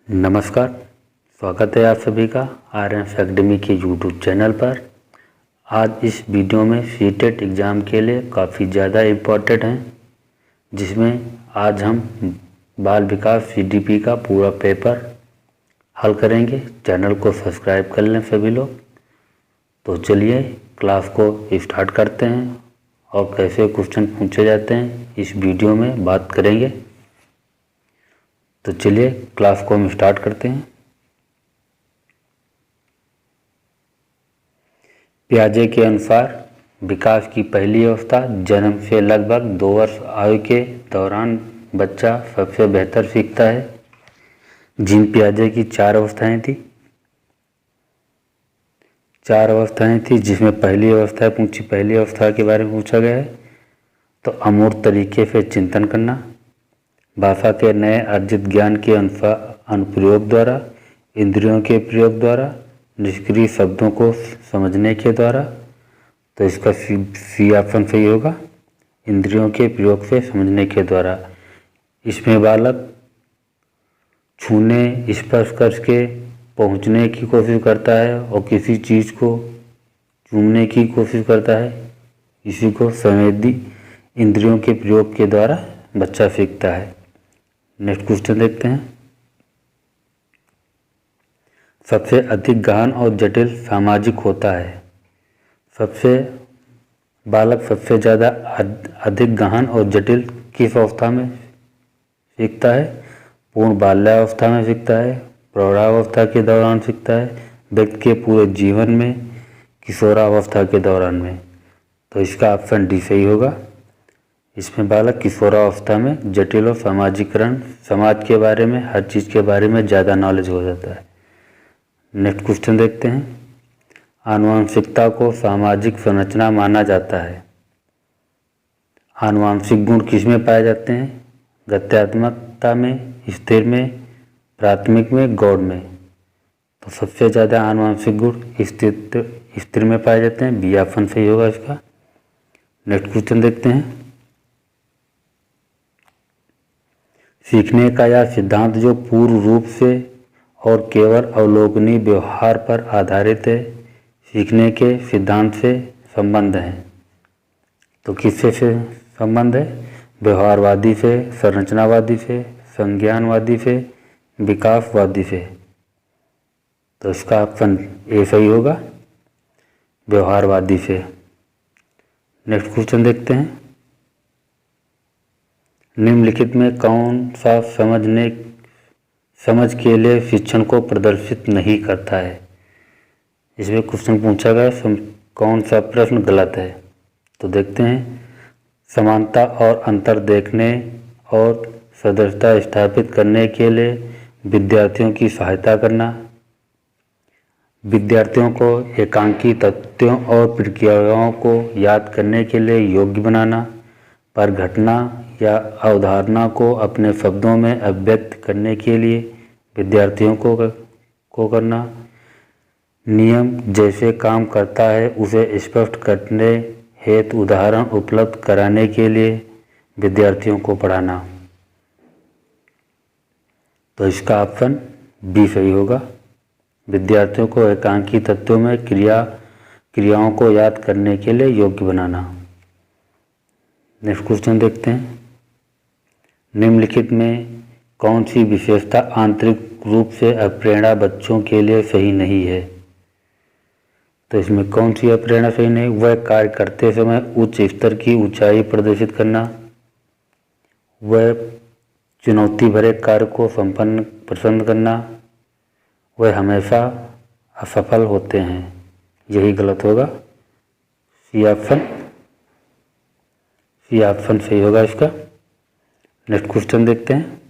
नमस्कार, स्वागत है आप सभी का आरएफ एकेडमी के यूट्यूब चैनल पर। आज इस वीडियो में सीटेट एग्ज़ाम के लिए काफ़ी ज़्यादा इम्पोर्टेंट हैं, जिसमें आज हम बाल विकास सीडीपी का पूरा पेपर हल करेंगे। चैनल को सब्सक्राइब कर लें सभी लोग। तो चलिए क्लास को स्टार्ट करते हैं और कैसे क्वेश्चन पूछे जाते हैं इस वीडियो में बात करेंगे। तो चलिए क्लास को हम स्टार्ट करते हैं। पियाजे के अनुसार विकास की पहली अवस्था जन्म से लगभग 2 वर्ष आयु के दौरान बच्चा सबसे बेहतर सीखता है। जीन पियाजे की 4 अवस्थाएं थी। 4 अवस्थाएं थी जिसमें पहली अवस्था के बारे में पूछा गया है। तो अमूर्त तरीके से चिंतन करना, भाषा के नए अर्जित ज्ञान के अनुप्रयोग द्वारा, इंद्रियों के प्रयोग द्वारा, निष्क्रिय शब्दों को समझने के द्वारा। तो इसका सी ऑप्शन सही होगा, इंद्रियों के प्रयोग से समझने के द्वारा। इसमें बालक छूने स्पर्श करके पहुंचने की कोशिश करता है और किसी चीज़ को चूमने की कोशिश करता है। इसी को संवेदी इंद्रियों के प्रयोग के द्वारा बच्चा सीखता है। नेक्स्ट क्वेश्चन देखते हैं। सबसे अधिक गहन और जटिल सामाजिक होता है। बालक सबसे ज़्यादा अधिक गहन और जटिल किस अवस्था में सीखता है? पूर्ण बाल्यावस्था में सीखता है, प्रौढ़ावस्था के दौरान सीखता है, व्यक्ति के पूरे जीवन में, किशोरावस्था के दौरान में। तो इसका ऑप्शन डी सही होगा। इसमें बालक किशोरावस्था में जटिल और सामाजिकरण, समाज के बारे में, हर चीज़ के बारे में ज़्यादा नॉलेज हो जाता है। नेक्स्ट क्वेश्चन देखते हैं। आनुवंशिकता को सामाजिक संरचना माना जाता है। आनुवंशिक गुण किस में पाए जाते हैं? गत्यात्मकता में, स्थिर में, प्राथमिक में, गौण में। तो सबसे ज़्यादा आनुवंशिक गुण स्थिर में पाए जाते हैं। बी ऑप्शन सही होगा इसका। नेक्स्ट क्वेश्चन देखते हैं। सीखने का यह सिद्धांत जो पूर्ण रूप से और केवल अवलोकनीय व्यवहार पर आधारित है, सीखने के सिद्धांत से संबंध है। तो किससे से संबंध है? व्यवहारवादी से, संरचनावादी से, संज्ञानवादी से, विकासवादी से। तो इसका ऑप्शन ए सही होगा, व्यवहारवादी से। नेक्स्ट क्वेश्चन देखते हैं। निम्नलिखित में कौन सा समझ के लिए शिक्षण को प्रदर्शित नहीं करता है? इसमें क्वेश्चन पूछा गया कौन सा प्रश्न गलत है? तो देखते हैं। समानता और अंतर देखने और सदस्यता स्थापित करने के लिए विद्यार्थियों की सहायता करना, विद्यार्थियों को एकांकी तथ्यों और प्रक्रियाओं को याद करने के लिए योग्य बनाना, पर घटना या अवधारणा को अपने शब्दों में अभिव्यक्त करने के लिए विद्यार्थियों को करना, नियम जैसे काम करता है उसे स्पष्ट करने हेतु उदाहरण उपलब्ध कराने के लिए विद्यार्थियों को पढ़ाना। तो इसका ऑप्शन बी सही होगा, विद्यार्थियों को एकांकी तत्वों में क्रियाओं को याद करने के लिए योग्य बनाना। नेक्स्ट क्वेश्चन देखते हैं। निम्नलिखित में कौन सी विशेषता आंतरिक रूप से अप्रेरणा बच्चों के लिए सही नहीं है? तो इसमें कौन सी अप्रेरणा सही नहीं? वह कार्य करते समय उच्च स्तर की ऊंचाई प्रदर्शित करना, वह चुनौती भरे कार्य को संपन्न पसंद करना, वह हमेशा असफल होते हैं। यही गलत होगा। सी ऑप्शन सही होगा इसका। नेक्स्ट क्वेश्चन देखते हैं।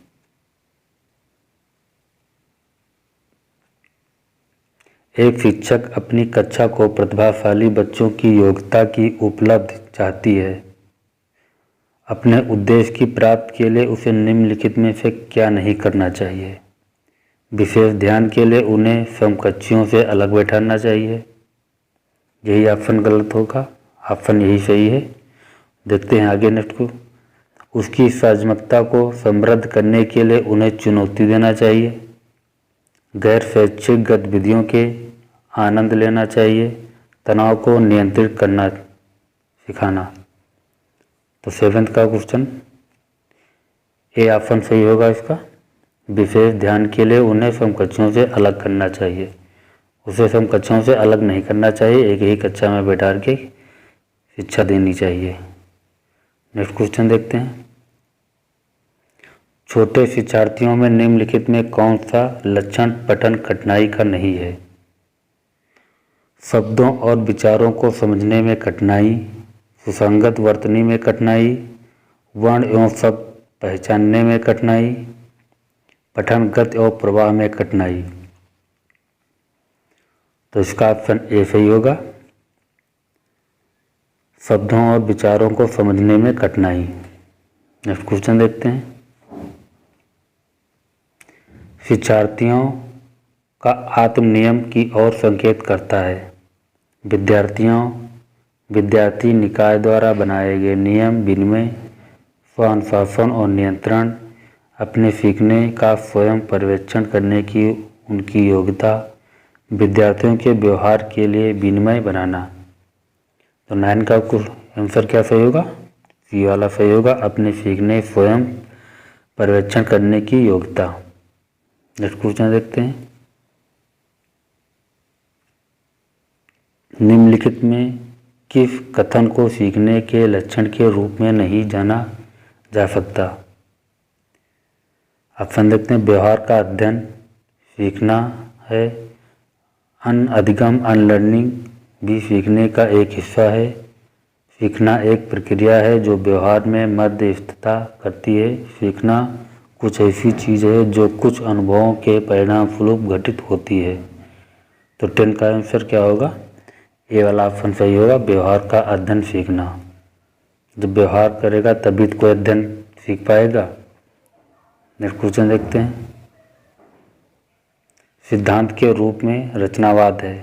एक शिक्षक अपनी कक्षा को प्रतिभाशाली बच्चों की योग्यता की उपलब्धि चाहती है। अपने उद्देश्य की प्राप्ति के लिए उसे निम्नलिखित में से क्या नहीं करना चाहिए? विशेष ध्यान के लिए उन्हें समकक्षियों से अलग बैठाना चाहिए। यही ऑप्शन गलत होगा, ऑप्शन यही सही है। देखते हैं आगे नेक्स्ट को। उसकी सृजनात्मकता को समृद्ध करने के लिए उन्हें चुनौती देना चाहिए। गैर शैक्षिक गतिविधियों के आनंद लेना चाहिए, तनाव को नियंत्रित करना सिखाना। तो 7th का क्वेश्चन ए ऑप्शन सही होगा इसका। विशेष ध्यान के लिए उन्हें समकक्षों से अलग करना चाहिए। उसे समकक्षों से अलग नहीं करना चाहिए, एक ही कक्षा में बैठा के शिक्षा देनी चाहिए। नेक्स्ट क्वेश्चन देखते हैं। छोटे शिक्षार्थियों में निम्नलिखित में कौन सा लक्षण पठन कठिनाई का नहीं है? शब्दों और विचारों को समझने में कठिनाई, सुसंगत वर्तनी में कठिनाई, वर्ण एवं शब्द पहचानने में कठिनाई, पठन गति और प्रवाह में कठिनाई। तो इसका ऑप्शन ए सही होगा। शब्दों और विचारों को समझने में कठिनाई। नेक्स्ट क्वेश्चन देखते हैं। शिक्षार्थियों का आत्मनियम की ओर संकेत करता है। विद्यार्थी निकाय द्वारा बनाए गए नियम, विनियम, स्वानुशासन और नियंत्रण, अपने सीखने का स्वयं पर्यवेक्षण करने की उनकी योग्यता, विद्यार्थियों के व्यवहार के लिए विनिमय बनाना। तो 9 का आंसर क्या सही होगा? सी वाला सही होगा, अपने सीखने स्वयं पर्यवेक्षण करने की योग्यता। नेक्स्ट क्वेश्चन देखते हैं। निम्नलिखित में किस कथन को सीखने के लक्षण के रूप में नहीं जाना जा सकता? ऑप्शन देखते हैं। व्यवहार का अध्ययन सीखना है। अधिगम अनलर्निंग भी सीखने का एक हिस्सा है। सीखना एक प्रक्रिया है जो व्यवहार में मध्यस्थता करती है। सीखना कुछ ऐसी चीज़ है जो कुछ अनुभवों के परिणाम स्वरूप घटित होती है। तो 10 का आंसर क्या होगा? ए वाला ऑप्शन सही होगा, व्यवहार का अध्ययन सीखना। जब व्यवहार करेगा तभी तो कोई अध्ययन सीख पाएगा। नेक्स्ट क्वेश्चन देखते हैं। सिद्धांत के रूप में रचनावाद है।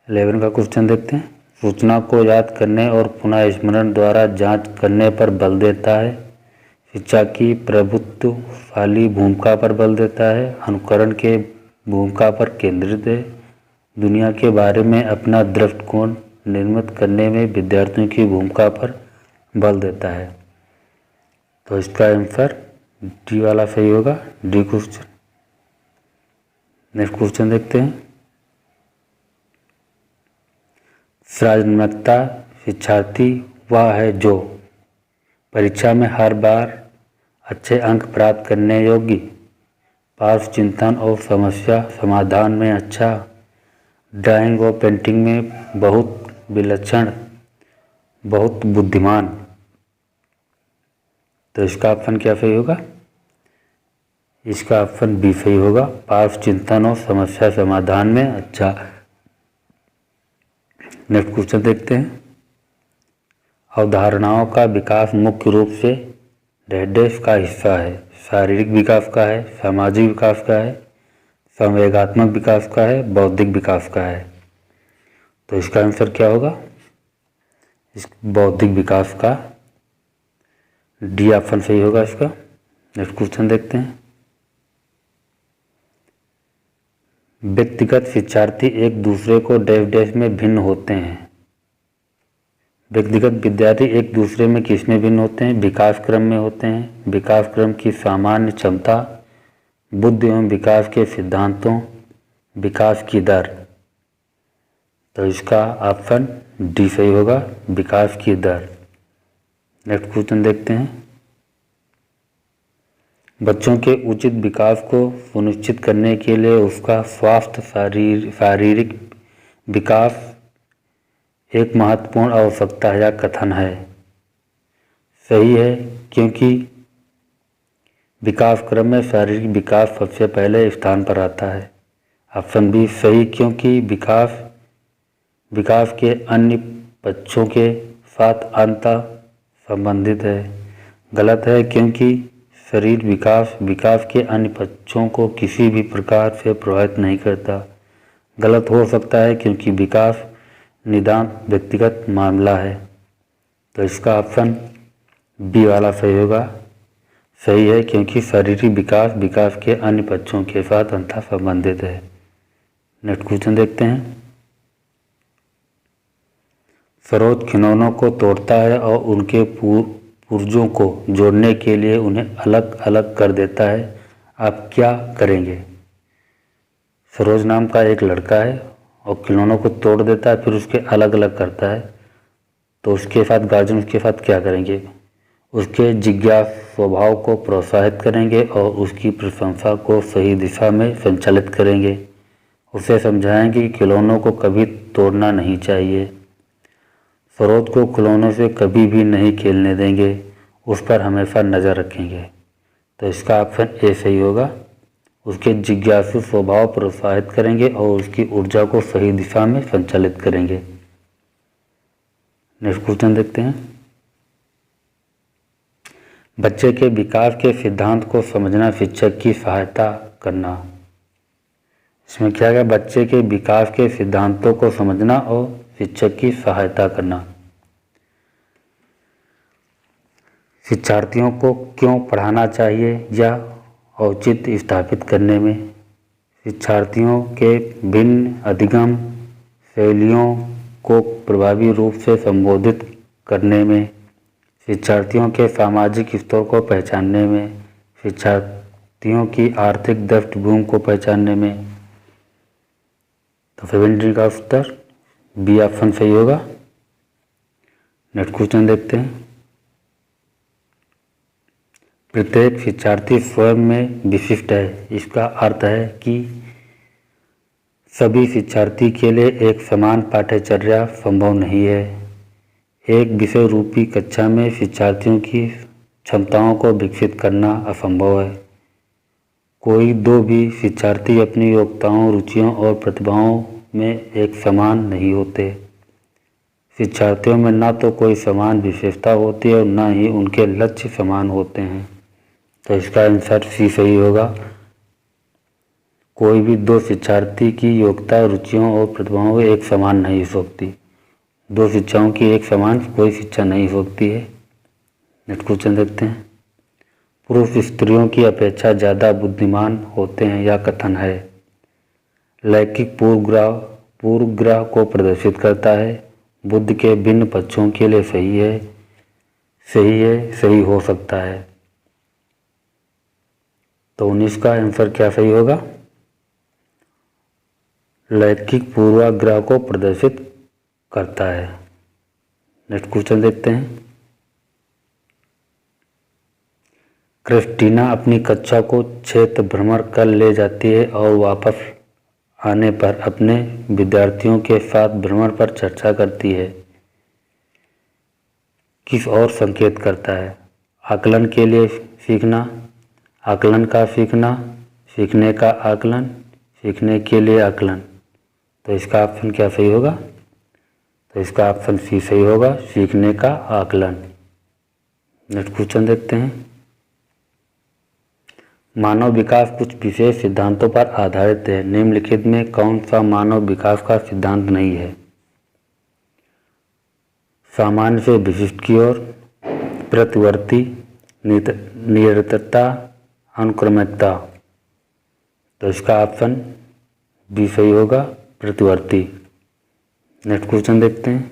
11 का क्वेश्चन देखते हैं। सूचना को याद करने और पुनः स्मरण द्वारा जांच करने पर बल देता है। शिक्षा की प्रभुत्वशाली भूमिका पर बल देता है। अनुकरण के भूमिका पर केंद्रित है। दुनिया के बारे में अपना दृष्टिकोण निर्मित करने में विद्यार्थियों की भूमिका पर बल देता है। तो इसका आंसर डी वाला सही होगा, डी क्वेश्चन। नेक्स्ट क्वेश्चन देखते हैं। सृजनात्मकता शिक्षार्थी वह है जो परीक्षा में हर बार अच्छे अंक प्राप्त करने योग्य, पार्श्व चिंतन और समस्या समाधान में अच्छा, ड्राइंग और पेंटिंग में बहुत विलक्षण, बहुत बुद्धिमान। तो इसका ऑप्शन क्या सही होगा? इसका ऑप्शन बी सही होगा, पार्श्व चिंतन और समस्या समाधान में अच्छा। नेक्स्ट क्वेश्चन देखते हैं। अवधारणाओं का विकास मुख्य रूप से डैश का हिस्सा है। शारीरिक विकास का है, सामाजिक विकास का है, संवेगात्मक विकास का है, बौद्धिक विकास का है। तो इसका आंसर क्या होगा? इस बौद्धिक विकास का, डी ऑप्शन सही होगा इसका। नेक्स्ट क्वेश्चन देखते हैं। व्यक्तिगत शिक्षार्थी एक दूसरे को डैश में भिन्न होते हैं। व्यक्तिगत विद्यार्थी एक दूसरे में किस में भिन्न होते हैं? विकास क्रम में होते हैं। विकास क्रम की सामान्य क्षमता, बुद्धि एवं विकास के सिद्धांतों, विकास की दर। तो इसका ऑप्शन डी सही होगा, विकास की दर। नेक्स्ट क्वेश्चन देखते हैं। बच्चों के उचित विकास को सुनिश्चित करने के लिए उसका स्वास्थ्य शारीरिक विकास एक महत्वपूर्ण आवश्यकता या कथन है। सही है, क्योंकि विकास क्रम में शारीरिक विकास सबसे पहले स्थान पर आता है। ऑप्शन बी सही, क्योंकि विकास के अन्य पक्षों के साथ अंतर संबंधित है। गलत है, क्योंकि शरीर विकास के अन्य पक्षों को किसी भी प्रकार से प्रभावित नहीं करता। गलत हो सकता है, क्योंकि विकास निदान व्यक्तिगत मामला है। तो इसका ऑप्शन बी वाला सही होगा, सही है, क्योंकि शारीरिक विकास विकास के अन्य पक्षों के साथ अंतः संबंधित है। नेक्स्ट क्वेश्चन देखते हैं। सरोज खिलौनों को तोड़ता है और उनके पुर्जों को जोड़ने के लिए उन्हें अलग अलग कर देता है। आप क्या करेंगे? सरोज नाम का एक लड़का है और खिलौनों को तोड़ देता है, फिर उसके अलग अलग करता है। तो उसके साथ गार्जियन उसके साथ क्या करेंगे? उसके जिज्ञासु स्वभाव को प्रोत्साहित करेंगे और उसकी प्रशंसा को सही दिशा में संचालित करेंगे। उसे समझाएंगे कि खिलौनों को कभी तोड़ना नहीं चाहिए। सरोज को खिलौनों से कभी भी नहीं खेलने देंगे, उस पर हमेशा नज़र रखेंगे। तो इसका ऑप्शन ए सही होगा। उसके जिज्ञासु स्वभाव प्रोत्साहित करेंगे और उसकी ऊर्जा को सही दिशा में संचालित करेंगे। नेक्स्ट क्वेश्चन देखते हैं। बच्चे के विकास के सिद्धांत को समझना शिक्षक की सहायता करना। इसमें क्या है? बच्चे के विकास के सिद्धांतों को समझना और शिक्षक की सहायता करना। शिक्षार्थियों को क्यों पढ़ाना चाहिए या औचित्य स्थापित करने में, शिक्षार्थियों के भिन्न अधिगम शैलियों को प्रभावी रूप से संबोधित करने में, शिक्षार्थियों के सामाजिक स्तर को पहचानने में, शिक्षार्थियों की आर्थिक पृष्ठभूमि को पहचानने में। तो 70 का उत्तर बी ऑप्शन सही होगा। नेक्स्ट क्वेश्चन देखते हैं। प्रत्येक शिक्षार्थी स्वयं में विशिष्ट है। इसका अर्थ है कि सभी शिक्षार्थी के लिए एक समान पाठ्यचर्या संभव नहीं है। एक विषय रूपी कक्षा में शिक्षार्थियों की क्षमताओं को विकसित करना असंभव है। कोई दो भी शिक्षार्थी अपनी योग्यताओं, रुचियों और प्रतिभाओं में एक समान नहीं होते। शिक्षार्थियों में ना तो कोई समान विशेषता होती है और ना ही उनके लक्ष्य समान होते हैं। तो इसका आंसर सी सही होगा। कोई भी दो शिक्षार्थी की योग्यता, रुचियों और प्रतिभाओं एक समान नहीं हो सकती। दो शिक्षाओं की एक समान कोई शिक्षा नहीं हो सकती है। नेक्स्ट क्वेश्चन देखते हैं। पुरुष स्त्रियों की अपेक्षा ज़्यादा बुद्धिमान होते हैं, यह कथन है। लैंगिक पूर्वग्रह को प्रदर्शित करता है। बुद्ध के भिन्न पक्षों के लिए सही है, सही हो सकता है। तो 19 का आंसर क्या सही होगा? लैंगिक पूर्वाग्रह को प्रदर्शित करता है। नेक्स्ट क्वेश्चन देखते हैं। क्रिस्टीना अपनी कक्षा को क्षेत्र भ्रमण कर ले जाती है और वापस आने पर अपने विद्यार्थियों के साथ भ्रमण पर चर्चा करती है। किस और संकेत करता है? आकलन के लिए सीखना, आकलन का सीखना, सीखने का आकलन, सीखने के लिए आकलन। तो इसका ऑप्शन क्या सही होगा? तो इसका ऑप्शन सी सही होगा, सीखने का आकलन। नेक्स्ट क्वेश्चन देखते हैं। मानव विकास कुछ विशेष सिद्धांतों पर आधारित है। निम्नलिखित में कौन सा मानव विकास का सिद्धांत नहीं है? सामान्य से विशिष्ट की ओर, प्रतिवर्ती, निरंतरता, अनुक्रमिकता। तो इसका ऑप्शन बी सही होगा, प्रतिवर्ती। नेक्स्ट क्वेश्चन देखते हैं।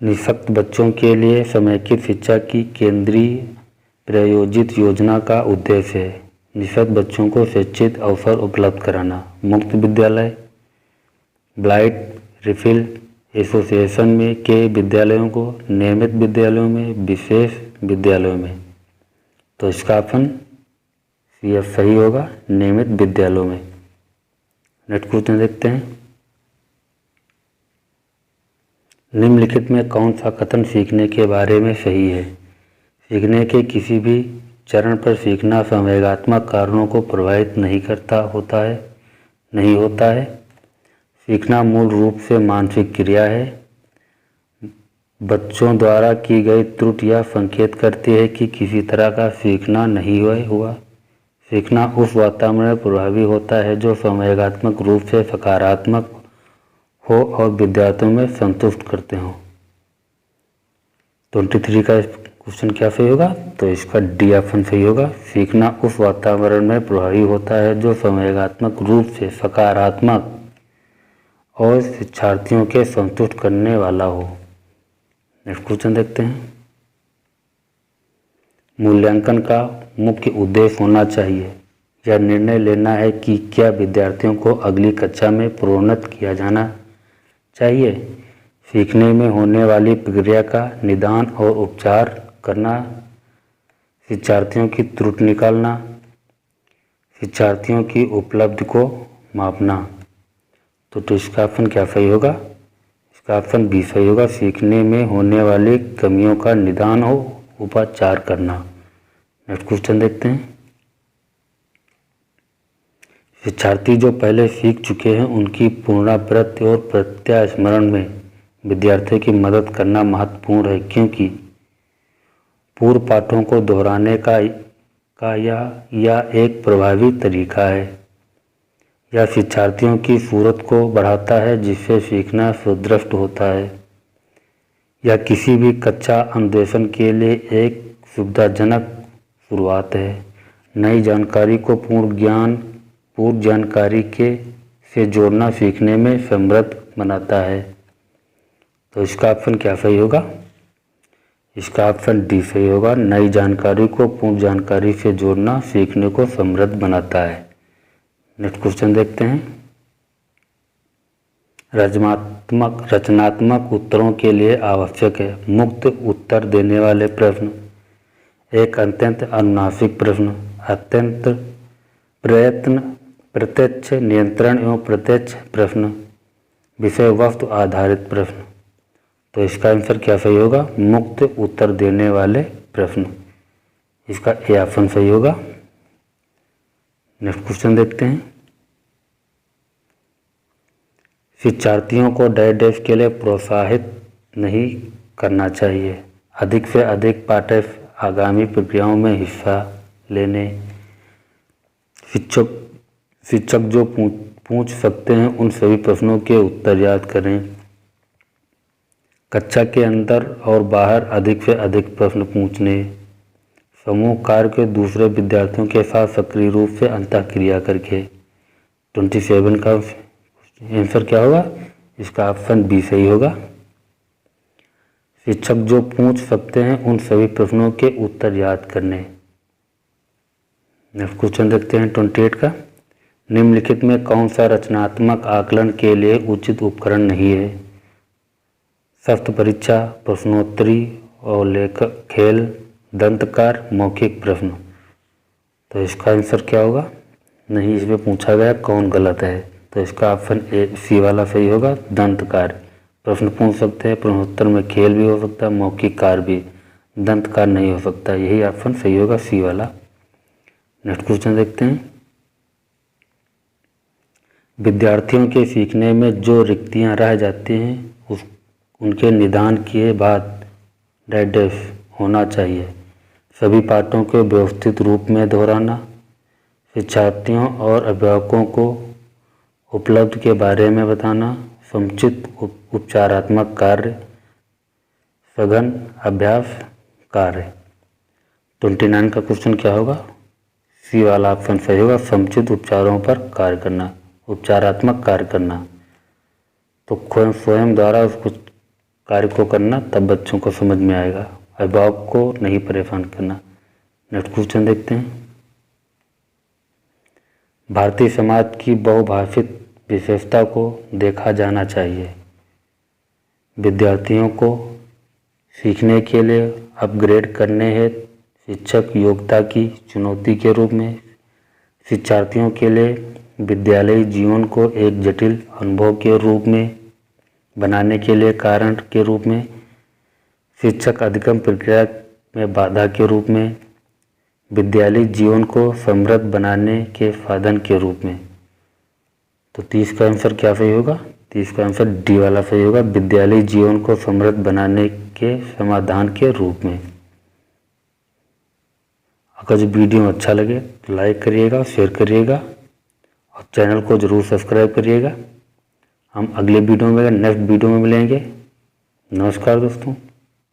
निःशक्त बच्चों के लिए समेकित शिक्षा की केंद्रीय प्रायोजित योजना का उद्देश्य है। निःशक्त बच्चों को शैक्षिक अवसर उपलब्ध कराना। मुक्त विद्यालय, ब्लाइट रिफिल एसोसिएशन में के विद्यालयों को, नियमित विद्यालयों में, विशेष विद्यालयों में। तो इसका ऑप्शन सी सही होगा, नियमित विद्यालयों में। नेक्स्ट क्वेश्चन देखते हैं। निम्नलिखित में कौन सा कथन सीखने के बारे में सही है? सीखने के किसी भी चरण पर सीखना संवेगात्मक कारणों को प्रभावित नहीं होता है। सीखना मूल रूप से मानसिक क्रिया है। बच्चों द्वारा की गई त्रुटियां संकेत करती है कि किसी तरह का सीखना नहीं हुआ। सीखना उस वातावरण में प्रभावी होता है जो संवेगात्मक रूप से सकारात्मक हो और विद्यार्थियों में संतुष्ट करते हों। 23 का क्वेश्चन क्या सही होगा? तो इसका डी ऑप्शन सही होगा। सीखना उस वातावरण में प्रभावी होता है जो संवेगात्मक रूप से सकारात्मक और शिक्षार्थियों के संतुष्ट करने वाला हो। नेक्स्ट क्वेश्चन देखते हैं। मूल्यांकन का मुख्य उद्देश्य होना चाहिए। यह निर्णय लेना है कि क्या विद्यार्थियों को अगली कक्षा में प्रोन्नत किया जाना चाहिए। सीखने में होने वाली प्रक्रिया का निदान और उपचार करना, शिक्षार्थियों की त्रुटि निकालना, शिक्षार्थियों की उपलब्धि को मापना। तो इसका ऑप्शन क्या सही होगा? इसका ऑप्शन बी सही होगा। सीखने में होने वाली कमियों का निदान और उपचार करना। नेक्स्ट क्वेश्चन देखते हैं। शिक्षार्थी जो पहले सीख चुके हैं उनकी पुनरावृत्ति और प्रत्यास्मरण में विद्यार्थियों की मदद करना महत्वपूर्ण है, क्योंकि पूर्व पाठों को दोहराने का यह एक प्रभावी तरीका है। यह शिक्षार्थियों की सूरत को बढ़ाता है जिससे सीखना सुदृढ़ होता है। यह किसी भी कक्षा अन्वेषण के लिए एक सुविधाजनक शुरुआत है। नई जानकारी को पूर्व जानकारी से जोड़ना सीखने में समृद्ध बनाता है। तो इसका ऑप्शन क्या सही होगा? इसका ऑप्शन डी सही होगा। नई जानकारी को पूर्व जानकारी से जोड़ना सीखने को समृद्ध बनाता है। नेक्स्ट क्वेश्चन देखते हैं। रचनात्मक उत्तरों के लिए आवश्यक है। मुक्त उत्तर देने वाले प्रश्न, एक अत्यंत अनुनासिक प्रश्न, अत्यंत प्रत्यक्ष नियंत्रण एवं प्रत्यक्ष प्रश्न, विषय वस्तु आधारित प्रश्न। तो इसका आंसर क्या सही होगा? मुक्त उत्तर देने वाले प्रश्न। इसका ए ऑप्शन सही होगा। नेक्स्ट क्वेश्चन देखते हैं। शिक्षार्थियों को डैश के लिए प्रोत्साहित नहीं करना चाहिए। अधिक से अधिक पाठ्य आगामी प्रक्रियाओं में हिस्सा लेने। शिक्षक जो पूछ सकते हैं उन सभी प्रश्नों के उत्तर याद करें। कक्षा के अंदर और बाहर अधिक से अधिक प्रश्न पूछने। समूह कार्य के दूसरे विद्यार्थियों के साथ सक्रिय रूप से अंतःक्रिया करके। 27 का आंसर क्या होगा? इसका ऑप्शन बी सही होगा। शिक्षक जो पूछ सकते हैं उन सभी प्रश्नों के उत्तर याद करने। नेक्स्ट क्वेश्चन देखते हैं 28 का। निम्नलिखित में कौन सा रचनात्मक आकलन के लिए उचित उपकरण नहीं है? सख्त परीक्षा, प्रश्नोत्तरी और लेखक खेल, दंतकार, मौखिक प्रश्न। तो इसका आंसर क्या होगा? नहीं, इसमें पूछा गया कौन गलत है। तो इसका ऑप्शन ए सी वाला सही होगा। दंतकार प्रश्न पूछ सकते हैं, प्रश्नोत्तर में खेल भी हो सकता है, मौखिक कार्य भी, दंतकार नहीं हो सकता। यही ऑप्शन सही होगा, सी वाला। नेक्स्ट क्वेश्चन देखते हैं। विद्यार्थियों के सीखने में जो रिक्तियां रह जाती हैं उनके निदान किए बाद डैश होना चाहिए। सभी पाठों को व्यवस्थित रूप में दोहराना, शिक्षार्थियों और अभिभावकों को उपलब्ध के बारे में बताना, समुचित उपचारात्मक कार्य, सघन अभ्यास कार्य। 29 का क्वेश्चन क्या होगा? सी वाला ऑप्शन सही होगा। समुचित उपचारों पर कार्य करना, उपचारात्मक कार्य करना। तो स्वयं द्वारा उस कार्य को करना, तब बच्चों को समझ में आएगा। अभिभावक को नहीं परेशान करना। नेक्स्ट क्वेश्चन देखते हैं। भारतीय समाज की बहुभाषिक विशेषता को देखा जाना चाहिए। विद्यार्थियों को सीखने के लिए अपग्रेड करने हेतु शिक्षक योग्यता की चुनौती के रूप में, शिक्षार्थियों के लिए विद्यालयी जीवन को एक जटिल अनुभव के रूप में बनाने के लिए कारण के रूप में, शिक्षक अधिगम प्रक्रिया में बाधा के रूप में, विद्यालयी जीवन को समृद्ध बनाने के साधन के रूप में। तो 30 का आंसर क्या सही होगा? 30 का आंसर डी वाला सही होगा। विद्यालयी जीवन को समृद्ध बनाने के समाधान के रूप में। अगर जो वीडियो अच्छा लगे तो लाइक करिएगा, शेयर करिएगा और चैनल को ज़रूर सब्सक्राइब करिएगा। हम अगले वीडियो में नेक्स्ट वीडियो में मिलेंगे। नमस्कार दोस्तों।